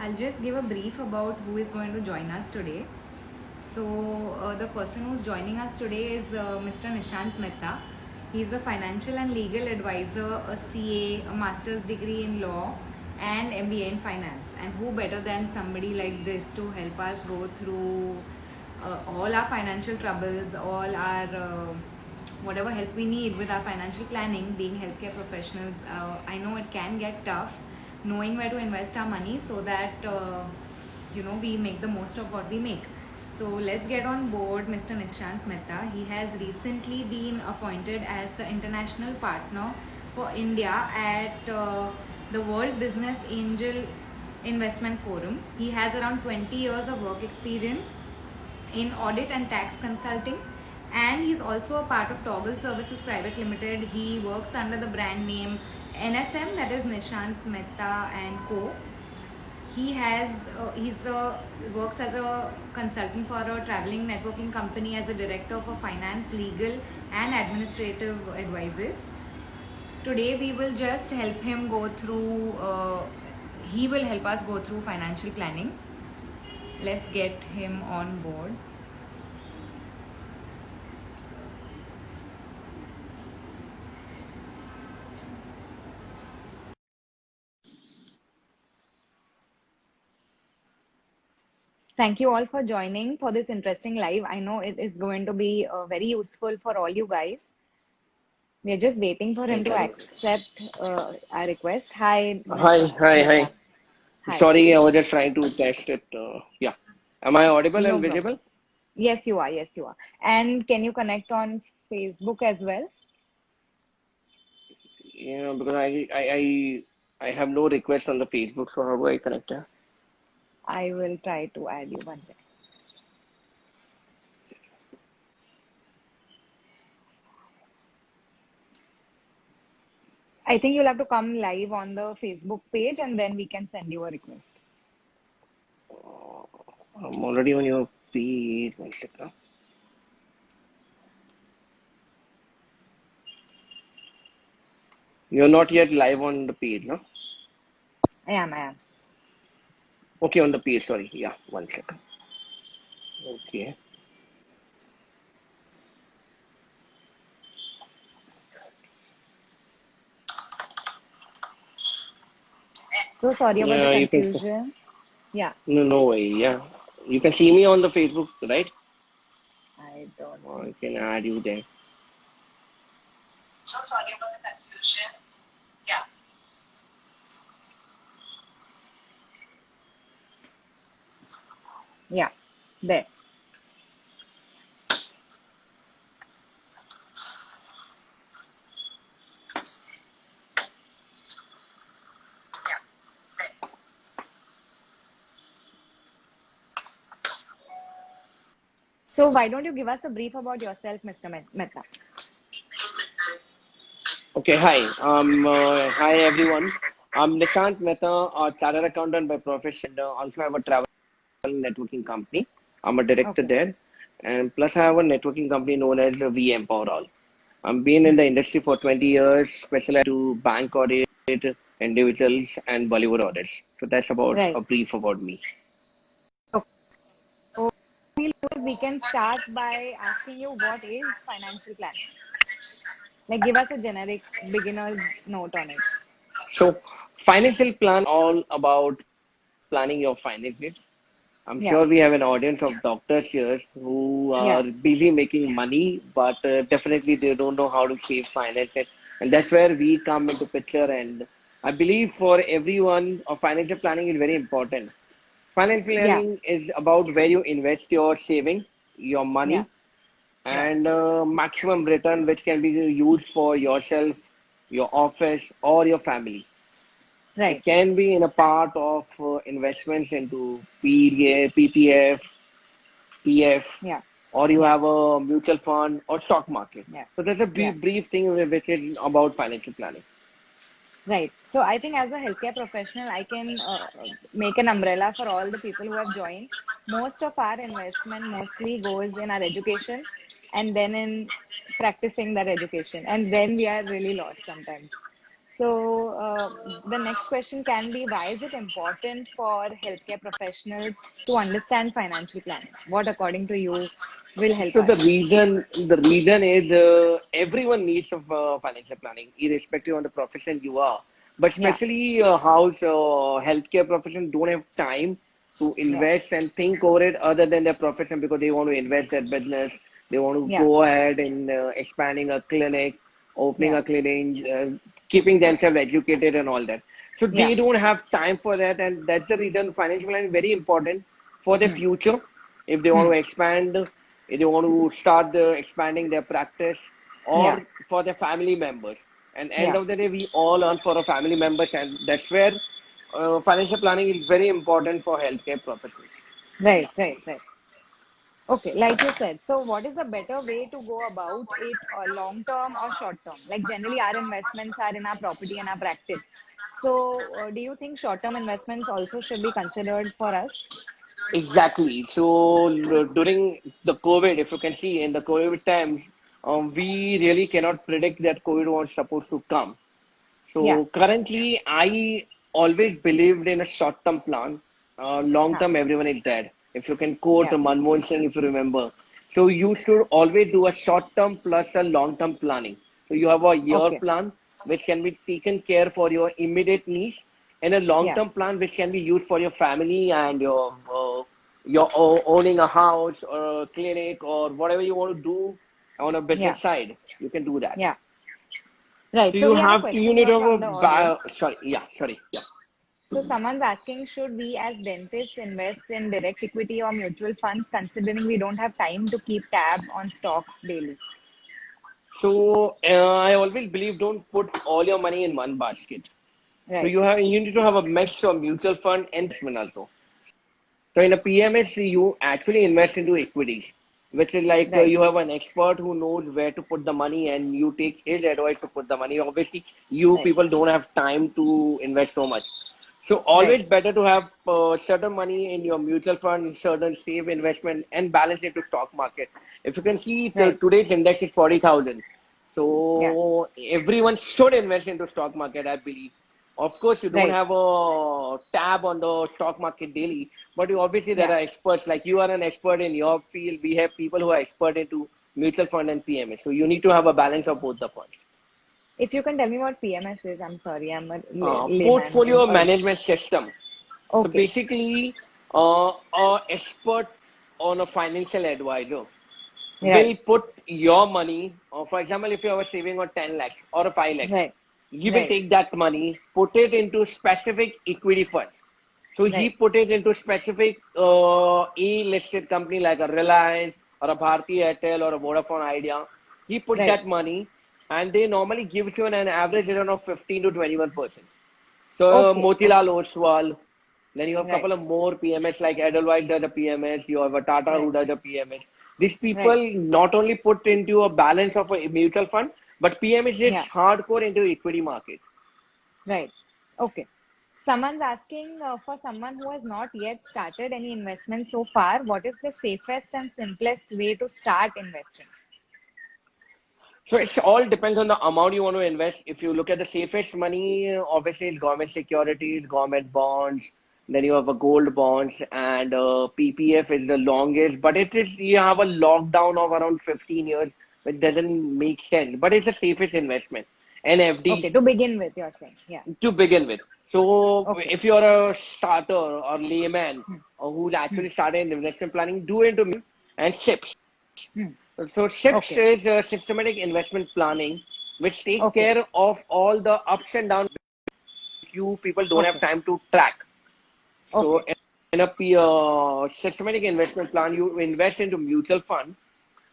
I'll just give a brief about who is going to join us today. So, the person who's joining us today is Mr. Nishant Mehta. He's a financial and legal advisor, a CA, a master's degree in law, and MBA in finance. And who better than somebody like this to help us go through all our financial troubles, all our whatever help we need with our financial planning. Being healthcare professionals, I know it can get tough knowing where to invest our money so that we make the most of what we make. So let's get on board Mr. Nishant Mehta. He has recently been appointed as the international partner for India at the World Business Angel Investment Forum. He has around 20 years of work experience in audit and tax consulting, and he's also a part of Toggle Services Private Limited. He works under the brand name NSM, that is Nishant Mehta and Co. He works as a consultant for a traveling networking company as a director for finance, legal, and administrative advices. Today we will just help him go through. He will help us go through financial planning. Let's get him on board. Thank you all for joining for this interesting live. I know it is going to be very useful for all you guys. We are just waiting for him to accept our request. Hi, Mr. Hi. Mehta. Hi. Sorry, I was just trying to test it. Yeah. Am I audible No and problem. visible? Yes, you are. Yes, you are. And can you connect on Facebook as well? Yeah, because I have no request on the Facebook, so how do I connect here? I will try to add you one second. I think you'll have to come live on the Facebook page and then we can send you a request. I'm already on your page. One second. You're not yet live on the page, no? I am. Okay, on the page. Sorry. Yeah, one second. Okay. So sorry about the Yeah, you can see. confusion. Yeah, No way. Yeah, you can see me on the Facebook, right? I don't Or think. I can add you there. So sorry about the confusion. Yeah. Yeah, there. So why don't you give us a brief about yourself, Mr. Mehta? Okay, hi. Hi everyone. I'm Nishant Mehta, a chartered accountant by profession, and also have a travel networking company. I'm a director Okay. there, and plus I have a networking company known as V Empower All. I've been in the industry for 20 years, specialized to bank audit, individuals, and Bollywood audits. So that's about Right. a brief about me. Okay. So we can start by asking you what is financial planning? Like give us a generic beginner's note on it. So financial plan all about planning your finances. I'm Yeah. sure we have an audience of doctors here who Yeah. are busy making money, but definitely they don't know how to save finances. And that's where we come into picture. And I believe for everyone, financial planning is very important. Financial Yeah. planning is about where you invest your saving, your Yeah. money, Yeah. and maximum return, which can be used for yourself, your office, or your family. It Right. can be in a part of investments into PDA, PPF, PF, Yeah. or you Yeah. have a mutual fund or stock market. Yeah. So there's a Yeah. brief thing which is about financial planning. Right. So I think as a healthcare professional, I can make an umbrella for all the people who have joined. Most of our investment mostly goes in our education and then in practicing that education. And then we are really lost sometimes. So the next question can be, why is it important for healthcare professionals to understand financial planning? What, according to you, will help So us? the reason is everyone needs of financial planning, irrespective of the profession you are. But Yeah, especially how healthcare profession don't have time to yeah, invest and think over it other than their profession because they want to invest their business. They want to yeah, go ahead in expanding a clinic, opening yeah, a clinic, keeping themselves educated and all that. So yeah. they don't have time for that, and that's the reason financial planning is very important for their Hmm, future. If they want hmm, to expand, if they want to start expanding their practice, yeah, or for their family members. And end yeah. of the day, we all earn for our family members, and that's where financial planning is very important for healthcare professionals. Right, Yeah. right, right. Okay, like you said. So, what is the better way to go about it, long term or short term? Like, generally, our investments are in our property and our practice. So, do you think short term investments also should be considered for us? Exactly. So during the COVID, if you can see in the COVID times, we really cannot predict that COVID was supposed to come. Yeah, So currently, I always believed in a short-term plan. huh, Long-term, everyone is dead. If you can quote yeah, Manmohan Singh, if you remember. So you should always do a short-term plus a long-term planning. So you have a year okay, plan which can be taken care for your immediate needs, and a yeah, long-term plan which can be used for your family and your owning a house or a clinic or whatever you want to do on a yeah, business side. You can do that. yeah. So Right. So, you we have a have to, you question need here to have from the audience. sorry, yeah, sorry, yeah. So, someone's asking, should we as dentists invest in direct equity or mutual funds, considering we don't have time to keep tab on stocks daily? So I always believe don't put all your money in one basket. So Right, you need to have a mix of mutual fund and investment also. So in a PMS, you actually invest into equities, which is like right, you have an expert who knows where to put the money and you take his advice to put the money. Obviously, you right, people don't have time to invest so much. So right, always better to have certain money in your mutual fund, certain safe investment, and balance it to stock market. If you can see right. today's index is 40,000. Yeah, So everyone should invest into stock market, I believe. Of course, you don't right. have a tab on the stock market daily, but you, obviously there Yeah. are experts. Like you are an expert in your field. We have people who are expert into mutual fund and PMS. So you need to have a balance of both the funds. If you can tell me what PMS is, I'm sorry, I'm a layman in Portfolio all. management system. So Okay, basically, a expert on a financial advisor right, will put your money, for example, if you have a saving of 10 lakhs or a 5 lakhs, right, he will right, take that money, put it into specific equity funds. So he right, put it into specific A-listed company like a Reliance or a Bharti Airtel or a Vodafone Idea. He put right. that money and they normally gives you an average return of 15 to 21%. So Okay, okay, Motilal Oswal, then you have a right, couple of more PMS like Edelweiss does a PMS, you have a Tata right, who does a PMS. These right, people not only put into a balance of a mutual fund, but PMS is yeah, hardcore into equity market. right. Okay. Someone's asking, for someone who has not yet started any investment so far, what is the safest and simplest way to start investing? So it all depends on the amount you want to invest. If you look at the safest money, obviously it's government securities, government bonds. Then you have a gold bonds and PPF is the longest, but it is you have a lockdown of around 15 years, which doesn't make sense. But it's the safest investment. And Okay, FDs to begin with, you're saying. Yeah. to begin with. So Okay. if you're a starter or layman Hmm, or who's hmm, actually started in investment planning, do into and SIPs. hmm. So SIPs Okay. is systematic investment planning, which take Okay. care of all the ups and downs which you people don't have Okay. time to track. So Okay. in a systematic investment plan, you invest into mutual fund,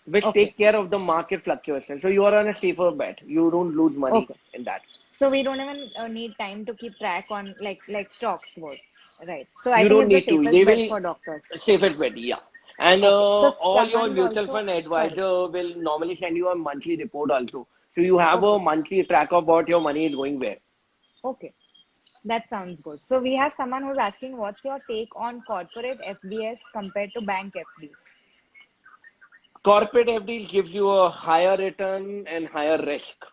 which Okay. take care of the market fluctuation. So you are on a safer bet. You don't lose money Okay. in that. So we don't even need time to keep track on like stocks work. Right. So I You think don't it's the need to. They safest bet will for doctors. safest bet, yeah. And Okay. So all your someone's mutual also fund sorry. advisor will normally send you a monthly report also. So you have a Okay. monthly track of what your money is going where. Okay. That sounds good. So we have someone who's asking, what's your take on corporate FDS compared to bank FDs? Corporate FD gives you a higher return and higher risk.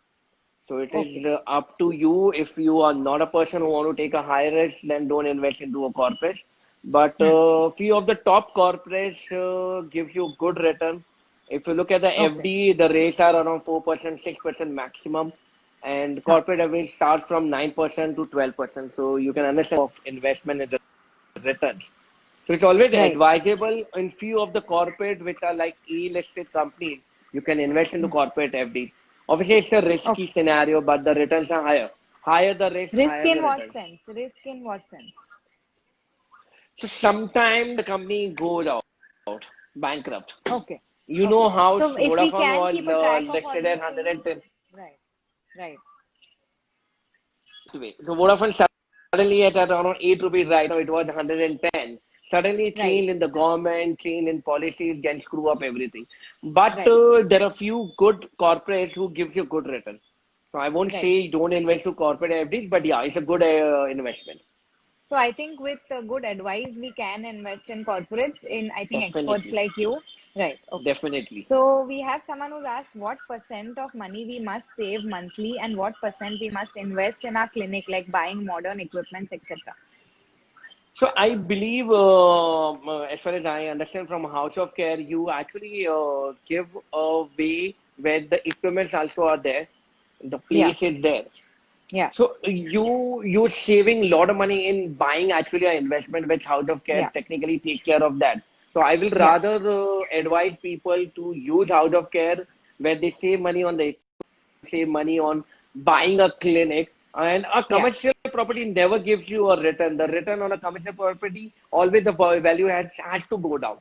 So it Okay. is up to you. If you are not a person who want to take a high risk, then don't invest into a corporate. But Hmm. few of the top corporates gives you good return. If you look at the Okay. FD, the rates are around 4%, 6% maximum, and Huh. corporate average starts from 9% to 12%. So you can understand of investment in the returns. So it's always Right. advisable in few of the corporate which are like E-listed companies, you can invest into Hmm. corporate FDs. Obviously, it's a risky Okay. scenario, but the returns are higher. Higher the risk, Risk higher in the what return. sense? Risk in what sense? So sometimes the company goes out, bankrupt. Okay. You know Okay. how So if we Vodafone can was keep a track of all listed at these things, 110. right. Right. So Vodafone suddenly at around 8 rupees right now, it was 110. Suddenly it Right. changed in the government, change in policies, can screw up everything. But Right. there are few good corporates who gives you good return. So I won't Right. say don't invest to corporate FDs, but yeah, it's a good investment. So I think with good advice, we can invest in corporates in, I think, experts Definitely. like you. Right. Okay. Definitely. So we have someone who's asked what percent of money we must save monthly and what percent we must invest in our clinic, like buying modern equipments, etc. So I believe, as far as I understand from House of Care, you actually give a way where the equipments also are there, the Yeah. place is there. Yeah. So you're saving a lot of money in buying actually an investment which House of Care Yeah. technically take care of that. So I will Yeah. rather advise people to use House of Care where they save money on the save money on buying a clinic, and a Yeah. commercial property never gives you a return. The return on a commercial property, always the value has to go down.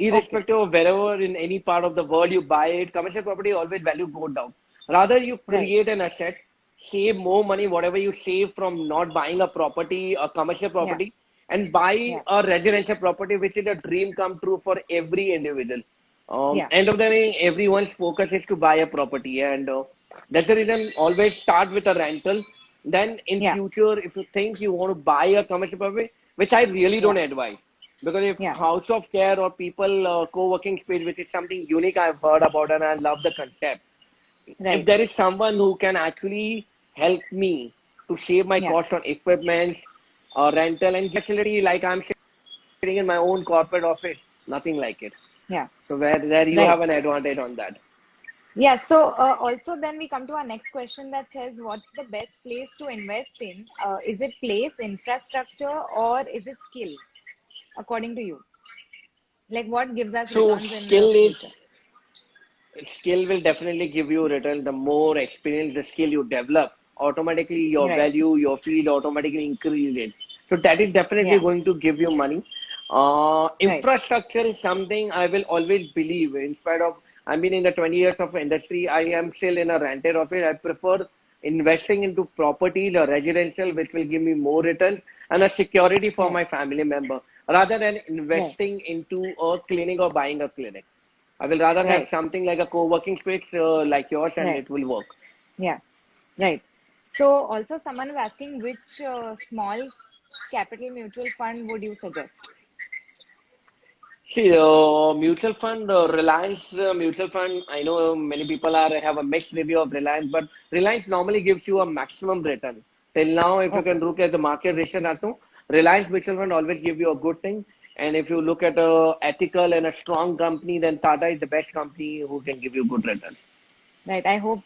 Okay. Irrespective of wherever in any part of the world you buy it, commercial property always value go down. Rather, you Right. create an asset, save more money, whatever you save from not buying a property, a commercial Yeah. property, and buy Yeah. a residential property, which is a dream come true for every individual. Yeah. End of the day, everyone's focus is to buy a property, and that's the reason always start with a rental. Then in Yeah. future, if you think you want to buy a commercial property, which I really Yeah. don't advise, because if Yeah. House of Care or people co-working space, which is something unique I've heard about and I love the concept. If Right. there is someone who can actually help me to save my Yeah. cost on equipment, rental and facility, like I'm sitting in my own corporate office, nothing like it. Yeah. So where there you Right. have an advantage on that. Yeah, so also then we come to our next question that says, what's the best place to invest in? Is it place, infrastructure, or is it skill, according to you? Like what gives us So returns in the future? skill will definitely give you return. The more experience, the skill you develop, automatically your Right. value, your field automatically increases. So that is definitely Yeah. going to give you money. Right. Infrastructure is something I will always believe. In spite of I've been in the 20 years of industry, I am still in a rented office. I prefer investing into properties or residential, which will give me more returns and a security for Right. my family member, rather than Right. investing into a clinic or buying a clinic. I will rather have Right. something like a co-working space like yours, and Right. it will work. Yeah. Right. So also someone is asking which small capital mutual fund would you suggest? See, mutual fund, Reliance mutual fund. I know many people are have a mixed review of Reliance, but Reliance normally gives you a maximum return. Till now, if you can Okay. look at the market return also, Reliance mutual fund always give you a good thing. And if you look at a ethical and a strong company, then Tata is the best company who can give you good returns. Right. I hope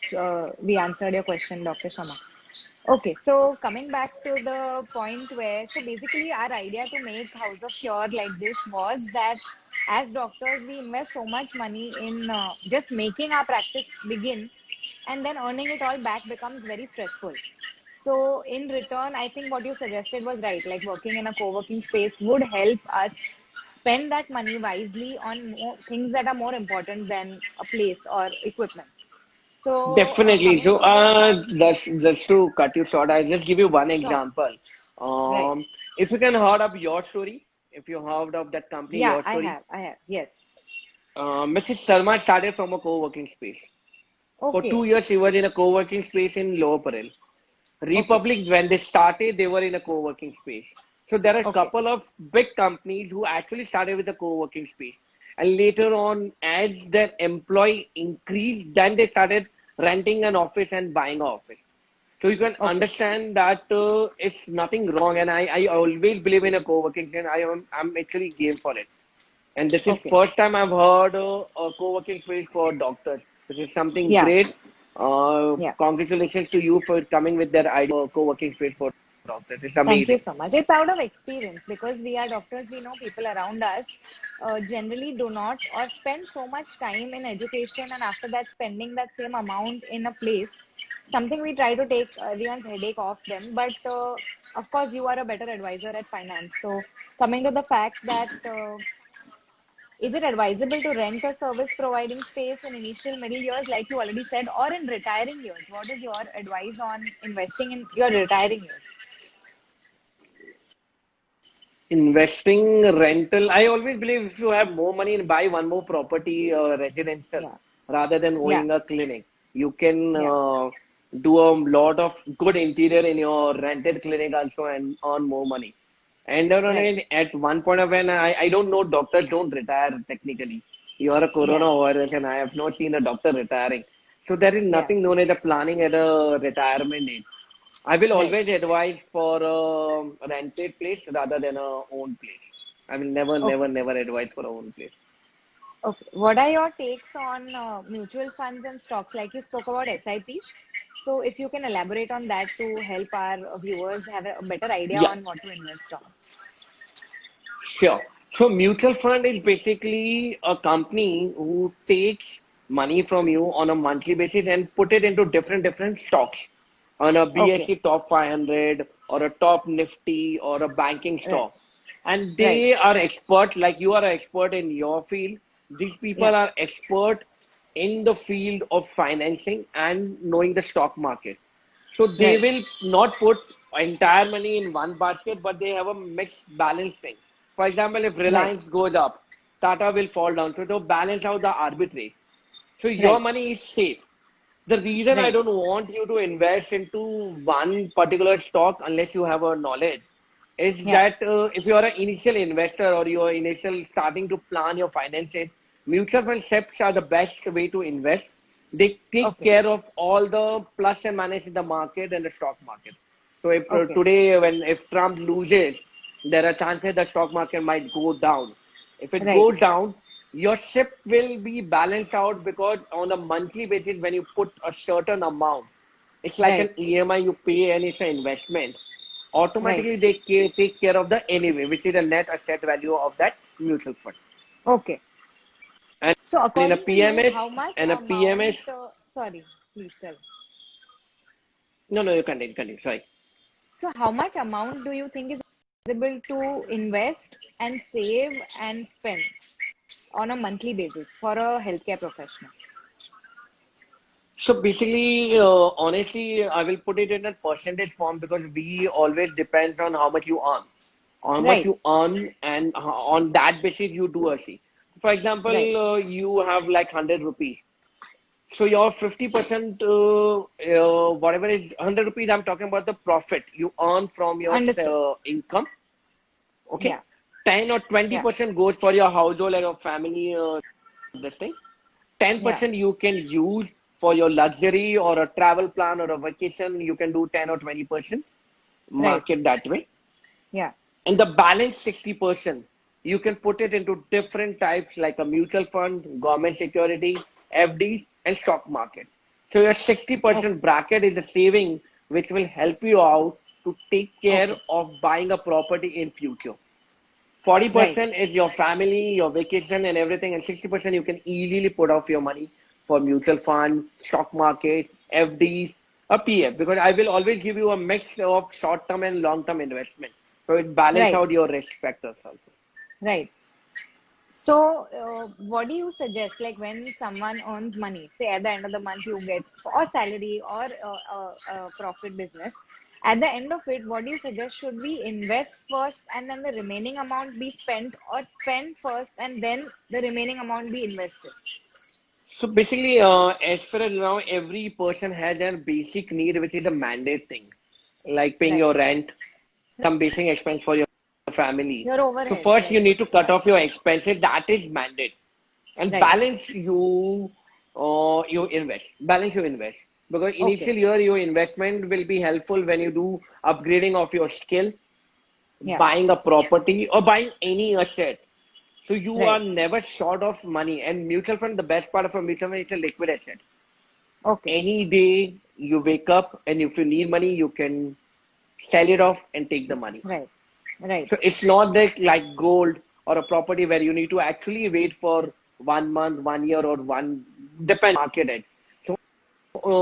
we answered your question, Dr. Sharma. Okay, so coming back to the point where, so basically, our idea to make House of Cure like this was that as doctors, we invest so much money in just making our practice begin, and then earning it all back becomes very stressful. So, in return, I think what you suggested was right. Like working in a co working space would help us spend that money wisely on more, things that are more important than a place or equipment. So, Definitely. coming So, to the point, just to cut you short, I'll just give you one sure, example. right. If you can heard of Your Story, if you heard of that company, Yeah, Your Story, I have. Yes. Mrs. Sharma started from a co-working space. For Okay. 2 years, she was in a co-working space in Lower Parel. Okay. Republic, when they started, they were in a co-working space. So there are a Okay. couple of big companies who actually started with a co-working space. And later on, as their employee increased, then they started renting an office and buying an office. So you can Okay. understand that it's nothing wrong, and I always believe in a co-working, and I'm actually game for it. And this is Okay. first time I've heard a co-working space for doctors. This is something Yeah. great. Yeah. Congratulations to you for coming with that idea of co-working space for doctors. It's Thank you amazing. so much. It's out of experience because we are doctors, we know people around us generally do not or spend so much time in education and after that spending that same amount in a place. Something we try to take everyone's headache off them. But of course, you are a better advisor at finance. So, coming to the fact that is it advisable to rent a service providing space in initial middle years, like you already said, or in retiring years? What is your advice on investing in your retiring years? Investing, rental. I always believe if you have more money and buy one more property residential Yeah. rather than Yeah. owning a clinic, you can Yeah. do a lot of good interior in your rented clinic also and earn more money. And Right. at one point of when I don't know, doctors don't retire technically. You are a Yeah. coronavirus, and I have not seen a doctor retiring. So there is Yeah. nothing known as a planning at a retirement age. I will Right. always advise for a rented place rather than a own place. I will never, never, Okay. never advise for a own place. Okay. What are your takes on mutual funds and stocks? Like you spoke about SIPs. So if you can elaborate on that to help our viewers have a better idea Yeah, on what to invest on. sure. So mutual fund is basically a company who takes money from you on a monthly basis and put it into different stocks on a Okay. BSE top 500 or a top Nifty or a banking Right. stock. And Right. they are expert, like you are an expert in your field. These Yeah. people are expert in the field of financing and knowing the stock market. So they Right. will not put entire money in one basket, but they have a mixed balance thing. For example, if Right. Reliance goes up, Tata will fall down. So to balance out the arbitrage. So your Right. money is safe. The reason I Right. don't want you to invest into one particular stock unless you have a knowledge is Yeah. that if you are an initial investor or you are initial starting to plan your finances, mutual fund SEPs are the best way to invest. They take Okay. care of all the plus and minus in the market and the stock market. So if Okay. today when if Trump loses, there are chances the stock market might go down. If it Right. goes down, your ship will be balanced out because on a monthly basis, when you put a certain amount, it's like an Right. EMI you pay and it's an investment. Right. Automatically, they take care of the anyway, which is the net asset value of that mutual fund. Okay. And So in a according to you, how PMS, much and a amount? PMS, Sorry, please tell. no, you continue. Sorry. So how much amount do you think is possible to invest and save and spend on a monthly basis for a healthcare professional? So basically, honestly, I will put it in a percentage form because we always depends on how much you earn, how much Right. you earn, and on that basis you do a C. For Right. example, you have like 100 rupees. So your 50%, whatever is 100 rupees, I'm talking about the profit you earn from your Understood. income. Okay, Yeah. 10 or Yeah. 20% goes for your household like a family. This thing. Yeah. 10% you can use for your luxury or a travel plan or a vacation. You can do 10 or 20%. Right. Market that way. Yeah. And the balance 60%, you can put it into different types like a mutual fund, government security, FDs, and stock market. So your 60% Okay. bracket is the saving which will help you out to take care Okay. of buying a property in future. Right. 40% is your family, your vacation and everything, and 60% you can easily put off your money for mutual fund, stock market, FDs, or PF, because I will always give you a mix of short-term and long-term investment. So it balance Right. out your risk factors also. Right. So, what do you suggest? Like when someone earns money, say at the end of the month you get or salary or profit business. At the end of it, what do you suggest? Should we invest first and then the remaining amount be spent, or spend first and then the remaining amount be invested? So basically, as far as now, every person has their basic need, which is a mandate thing, like paying Right. your rent, some basic expense for your family. Your So overheads, first you like need to cut yeah, off your expenses. That is mandate. And right, balance you. or you invest. Balance you invest. Because Okay. initial year, your investment will be helpful when you do upgrading of your skill, Yeah. buying a property or buying any asset. So you are Right. never short of money. And mutual fund, the best part of a mutual fund is a liquid asset. Okay. Any day you wake up and if you need money, you can sell it off and take the money. Right. Right. So it's not like gold or a property where you need to actually wait for 1 month, 1 year, or one depend market it. So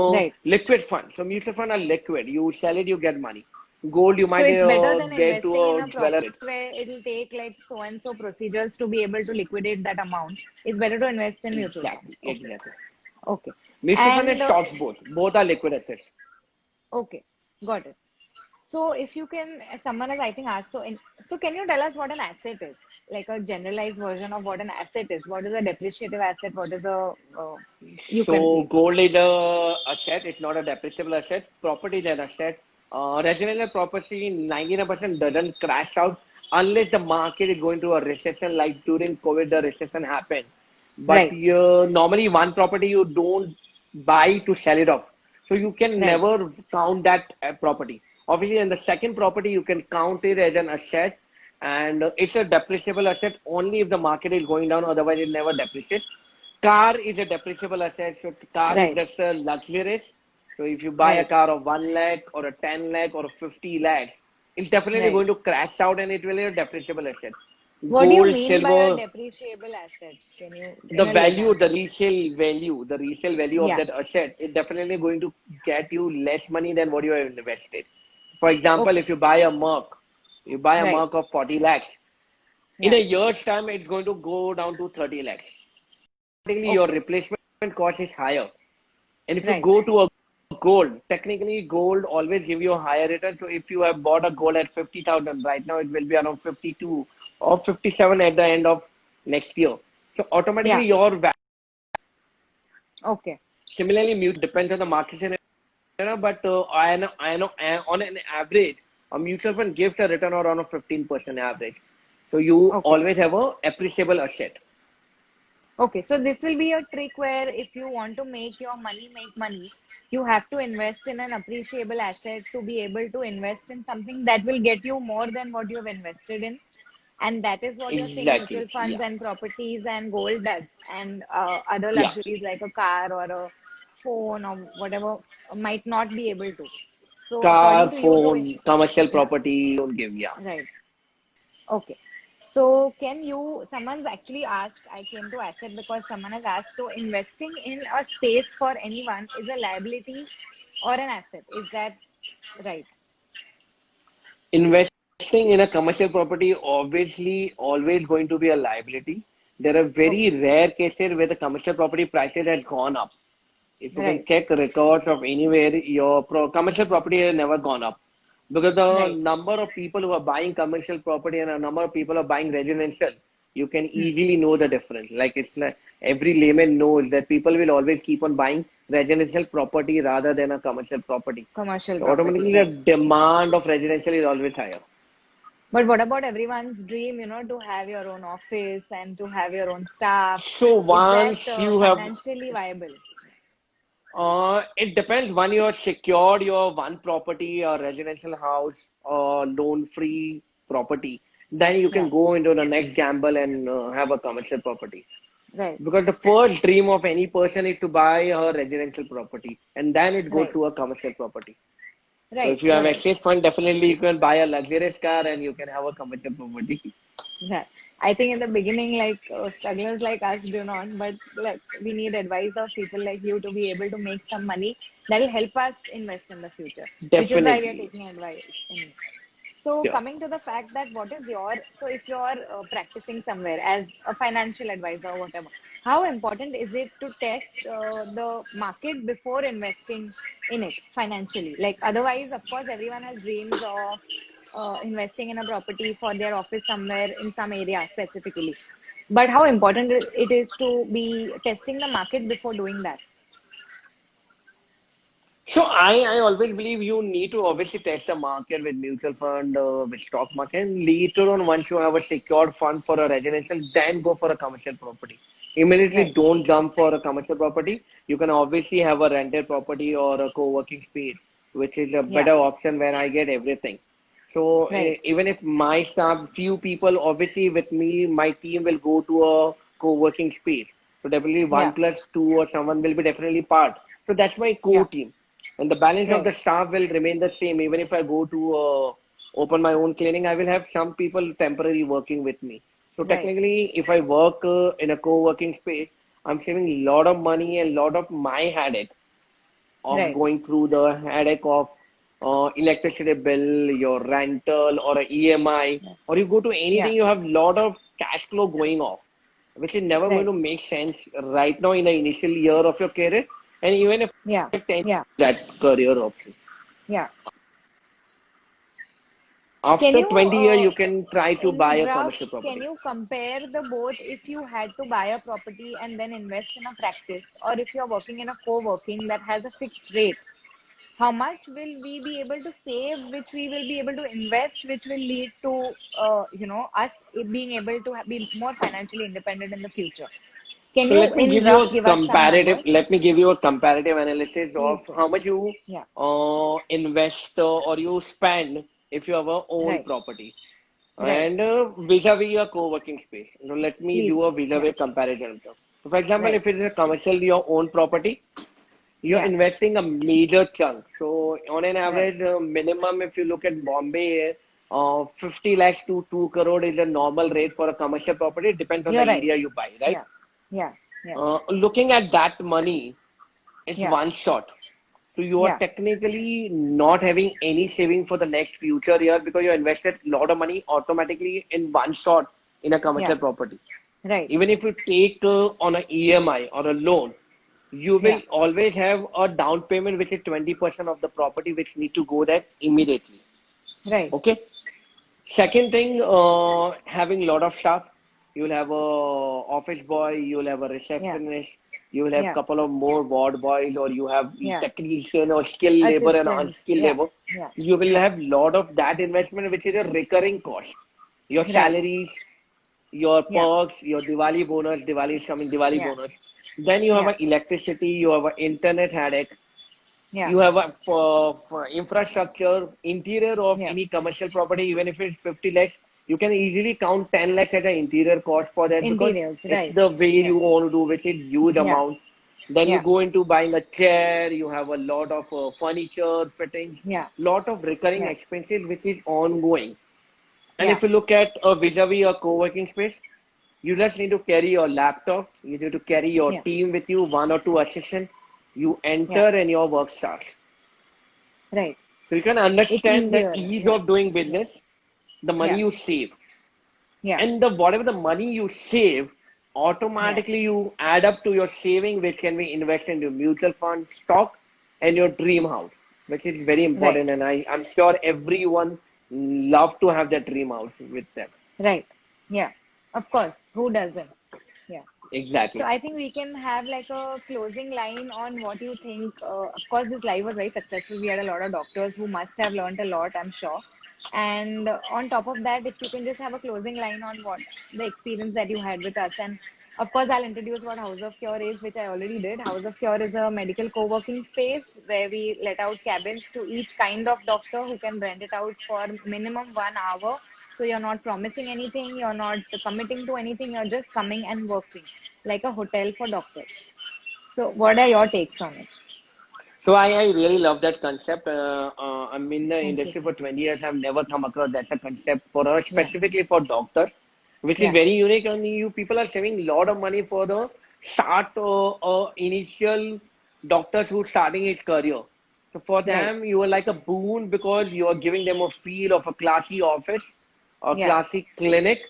Right. liquid fund. So mutual fund are liquid. You sell it, you get money. Gold, you So might it's better than get to investing in a a property jeweler. where it'll take like so and so procedures to be able to liquidate that amount. It's better to invest in mutual Exactly, funds. Okay. exactly. Okay. Mutual fund and And stocks both. Both are liquid assets. okay, got it. So if you can, someone has I think asked. So can you tell us what an asset is? Like a generalized version of what an asset is. What is a depreciative asset? What is a you can So please. gold is a asset. It's not a depreciable asset. Property is an asset. Residential property, 99% doesn't crash out unless the market is going through a recession. Like during COVID, the recession happened. But Right, normally one property you don't buy to sell it off. So you can right, never count that property. Obviously, in the second property, you can count it as an asset, and it's a depreciable asset only if the market is going down. Otherwise, it never depreciates. Car is a depreciable asset. So car is right, just a luxurious. So if you buy a right, car of 1 lakh or a 10 lakh or a 50 lakhs, it's definitely right. going to crash out and it will be a depreciable asset. What do you Gold, mean by a silver, depreciable asset? Can you, the in a value, layman? the resale value of Yeah. that asset is definitely going to get you less money than what you have invested. For example, Okay. if you buy a Right. Merc of 40 lakhs, in Yeah. a year's time, it's going to go down to 30 lakhs. Technically, your Okay. replacement cost is higher. And if you Right. go to a gold, technically gold always give you a higher return. So if you have bought a gold at 50,000, right now it will be around 52 or 57 at the end of next year. So Yeah. automatically your Okay. similarly mutual depends on the market scenario, but I know on an average, a mutual fund gives a return around a 15% average. So you Okay. always have a appreciable asset. Okay. So this will be a trick where if you want to make your money make money, you have to invest in an appreciable asset to be able to invest in something that will get you more than what you have invested in. And that is what you're saying Exactly. mutual funds Yeah. and properties and gold does, and other Yeah. luxuries like a car or a phone or whatever might not be able to. So Car, according to you, phone, commercial yeah, property don't give. Yeah. right. Okay. So can you, someone's actually asked, I came to asset because someone has asked, so investing in a space for anyone is a liability or an asset. Is that right? Investing in a commercial property obviously always going to be a liability. There are very Okay. rare cases where the commercial property prices has gone up. If you can Right. check records of anywhere, your commercial property has never gone up because the Right. number of people who are buying commercial property and a number of people are buying residential, you can Hmm. easily know the difference. Like it's like every layman knows that people will always keep on buying residential property rather than a commercial property. Commercial So property. automatically, the Right. demand of residential is always higher. But what about everyone's dream, to have your own office and to have your own staff? So Is that once you have, financially viable? it depends. When you are secured your one property, a residential house, or loan-free property, then you can Yeah, go into the next gamble and have a commercial property. right, Because the first dream of any person is to buy a residential property, and then it goes right, to a commercial property. So right, if you have got it. excess fund, definitely you can buy a luxurious car and you can have a commercial property. Yeah. I think in the beginning, like strugglers like us do not, but like we need advice of people like you to be able to make some money that will help us invest in the future, which is why we are Definitely. taking advice in. So Sure. coming to the fact that what is your, so if you're practicing somewhere as a financial advisor or whatever, how important is it to test the market before investing in it financially? Like otherwise, of course, everyone has dreams of investing in a property for their office somewhere in some area specifically. But how important it is to be testing the market before doing that? So I always believe you need to obviously test the market with mutual fund, with stock market, and later on, once you have a secured fund for a residential, then go for a commercial property. Immediately Right. don't jump for a commercial property. You can obviously have a rented property or a co-working space, which is a Yeah. better option where I get everything. So Right. even if my staff, few people, obviously with me, my team will go to a co-working space. So definitely one Yeah. plus two or someone will be definitely part. So that's my core Yeah. team. And the balance of Right. the staff will remain the same. Even if I go to open my own clinic, I will have some people temporary working with me. So Right. technically, if I work in a co-working space, I'm saving a lot of money and a lot of my headache of Right. going through the headache of electricity bill, your rental or a EMI, Yeah. or you go to Yeah. anything, you have lot of cash flow going off, which is never going Right. to make sense right now in the initial year of your career, and even if Yeah. 10 Yeah. that career option. Yeah. Can After you 20 years, you can try to in buy a rough, commercial can property. you compare the both if you had to buy a property and then invest in a practice, or if you're working in a co-working that has a fixed rate, how much will we be able to save, which we will be able to invest, which will lead to, us being able to be more financially independent in the future? Can So you, let me in give you rough, a give us some comparative. numbers? Let me give you a comparative analysis of Please do. how much you Yeah. invest or you spend if you have a own Right. property Right. and vis-a-vis a co-working space. So let me Please do a do. Yeah. vis-a-vis comparison. So for example, Right. if it is a commercial your own property, you're Yeah. investing a major chunk. So on an Right. average, minimum if you look at Bombay, 50 lakhs to 2 crore is a normal rate for a commercial property. It depends on the You're right. area you buy, right? Yeah. Yeah. Yeah. Looking at that money, it's Yeah. one shot. So you are Yeah. technically not having any saving for the next future year because you invested a lot of money automatically in one shot in a Yeah. commercial property. Right. Even if you take on a EMI or a loan, you will Yeah. always have a down payment which is 20% of the property which need to go there immediately. Right. Okay. Second thing, having a lot of staff. You'll have a office boy, you'll have a Yeah. receptionist, you will have Yeah. couple of more ward boys, or you have Yeah. technician or skilled labor and Assistance. unskilled Yeah. labor. Yeah. You will Yeah. have lot of that investment, which is a recurring cost. Your Right. salaries, your Yeah. perks, your Diwali bonus, Diwali is coming, Diwali Yeah. bonus. Then you have Yeah. an electricity, you have an internet headache, Yeah. you have a for infrastructure, interior of Yeah. any commercial property, even if it's 50 lakhs, you can easily count 10 lakhs as an interior cost for that because Interiors. it's Right. the way Yeah. you want to do, which is huge Yeah. amount. Then you Yeah. go into buying a chair, you have a lot of furniture, fittings, Yeah. lot of recurring Yeah. expenses, which is ongoing. And Yeah. if you look at a vis-a-vis a co-working space, you just need to carry your laptop, you need to carry your Yeah. team with you, one or two assistants. You Yeah. enter and your work starts. Right. So you can It's understand the easier. ease Yeah. of doing Yeah. business, the money Yeah. you save, Yeah. and the whatever the money you save, Yeah. automatically you add up to your saving, which can be invested into mutual fund, stock, and your dream house, which is very Right. important. And I'm sure everyone love to have that dream house with them. Right. Yeah. Of course. Who doesn't? Yeah. So Exactly. I think we can have like a closing line on what you think. Of course, this live was very successful. We had a lot of doctors who must have learned a lot, I'm sure. And on top of that, if you can just have a closing line on what the experience that you had with us. And of course, I'll introduce what House of Cure is, which I already did. House of Cure is a medical co-working space where we let out cabins to each kind of doctor who can rent it out for minimum 1 hour. So you're not promising anything, you're not committing to anything, you're just coming and working like a hotel for doctors. So, what are your takes on it? So I really love that concept. I'm in the Thank you. industry for 20 years. I've never come across that's a concept for us, Yeah, specifically for doctors, which is yeah, very unique. And you people are saving a lot of money for the start initial doctors who starting his career. So for right. them, you are like a boon because you are giving them a feel of a classy office, a Yeah, classy clinic,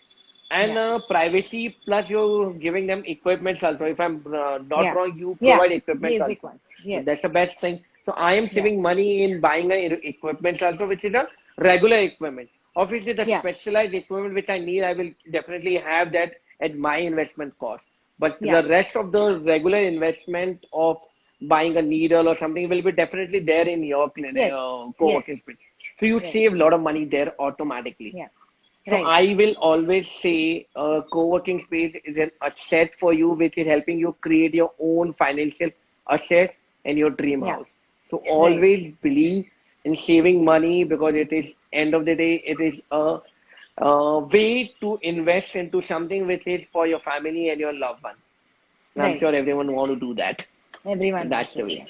and yeah, privacy. Plus, you're giving them equipment also. If I'm not yeah, wrong, you yeah. provide equipment Basic also. ones. So Yes. that's the best thing. So I am Yeah, saving money in buying a equipment also, which is a regular equipment. Obviously, the yeah, specialized equipment which I need, I will definitely have that at my investment cost. But yeah. the rest of the regular investment of buying a needle or something will be definitely there in your clinic, Yes, yes, co-working space. So you yes. save a lot of money there automatically. Yeah, So Right. I will always say a co-working space is an asset for you, which is helping you create your own financial asset and your dream Yeah. house. So Right. always believe in saving money, because it is end of the day, it is a way to invest into something which is for your family and your loved one. And I'm Right. sure everyone want to do that. So Everyone wants that's to the do way. that.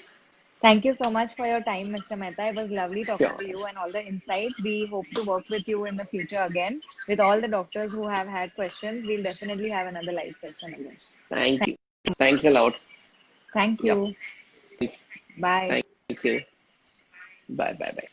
Thank you so much for your time, Mr. Mehta. It was lovely talking Sure. to you and all the insight. We hope to work with you in the future again. With all the doctors who have had questions, we'll definitely have another live session again. Thank you. Thanks a lot. Thank Yep. you. Bye. Thank you. Bye. Bye. Bye.